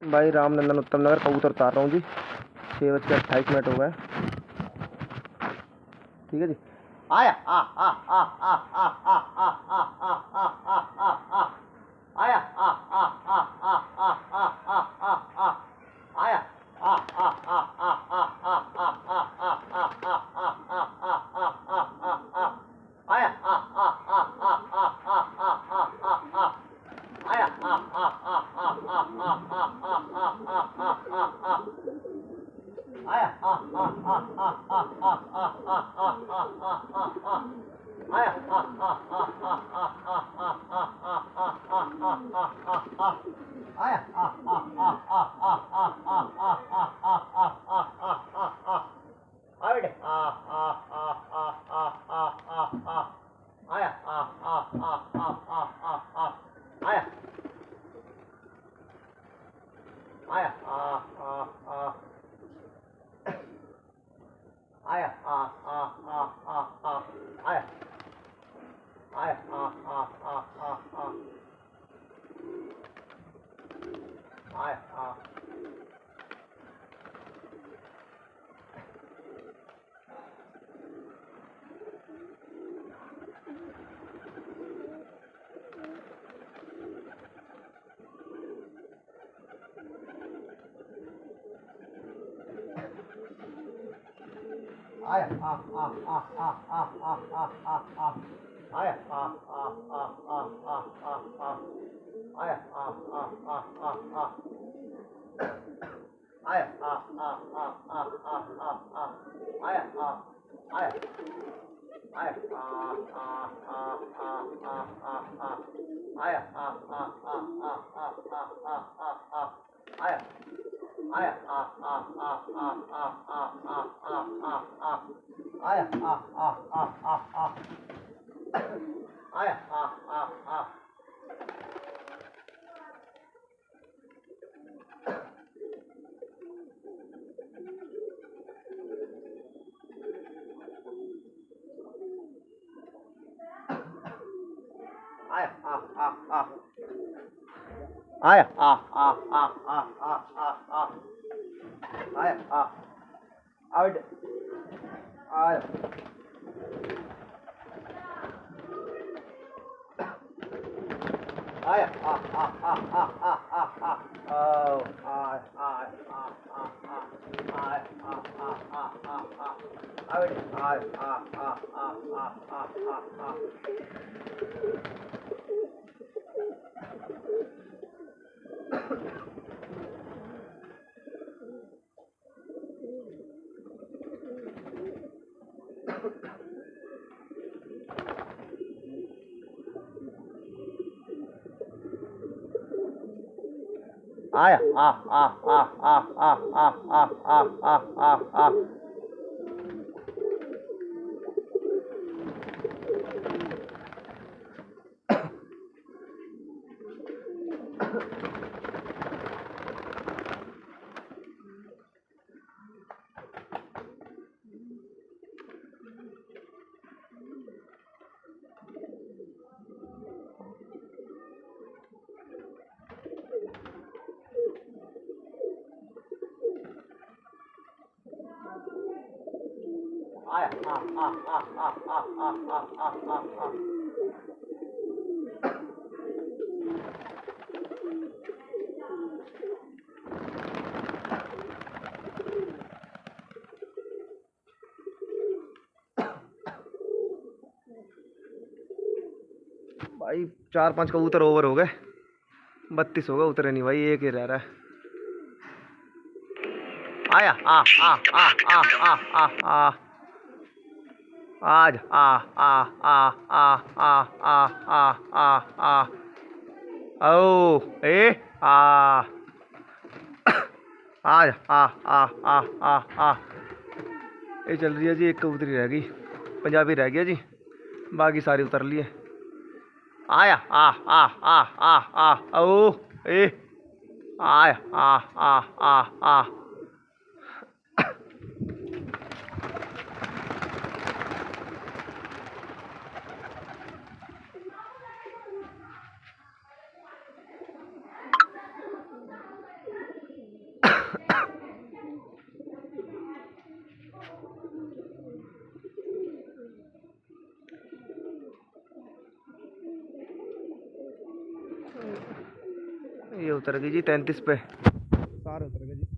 भाई रामनंदन उत्तम नगर कबूतर उतार रहा हूँ जी। 6:28 हो गए। ठीक है जी। आया आ आ आ आ आ आ आ आ आ आ आ आ आ आया आ आ आ आ आ आ आ आ आ आया आ आ आ आ आ आ आ आ आ आ आ आ आ आ आ आया आ आ आ आ आ आ आ आ आ आ आया आ आ आ आ आ आ आ आ आ आ आ आ आया आ आ आ आ आ आ आ आ आ आ आ आ आया आ आ आ आ आ आ आ आ आ आ आ आ आया आ आ आ आ आ आ आ आ आ आ आ आ आड़े आ आ आ आ आ आ आ आया आ आ आ आ आ आ आया आया आ आ आ आया आ आ आ आ आ आया आया आ आ आ आ आ आया आ आया आ आ आ आ आ आ आ आ आया आ आ आ आ आ आ आया आ आ आ आ आ आया आ आ आ आ आ आ आया आ आया आया आ आ आ आ आ आ आया आ आ आ आ आ आ आ आया आया आ आ आ आ आ आ आ आ आया आ आ आ आ आ आया आ आ आ आया आ आ आ आया आ आ आ आ आ आ आ आया आ आउट आया आया आ आ आ आ आ आ आ ओ आय आय आ आ आ आय आ आ आ आ आ आउट आय आ आ आ आ आ आ आया आ आ आ आ आ आ आ आ आ आ आया आ आ आ आ आ आ आ आ भाई 4-5 कबूतर ओवर हो गए। 32 हो गए, उतरे नहीं भाई, एक ही रह रहा है। आया आ आ आ आ आ आ आ आज आ आ आ आ आ आ आ आ आ ओ ए आ आज आ आ आ आ आ ये चल रही है जी। एक कबूतरी रह गई, पंजाबी रह गया जी, बाकी सारी उतर लिए। आया आ आ आ आ आ ओ ए आया आ आ आ आ ये उतर गई जी 33 पे, सारे उतर गए जी।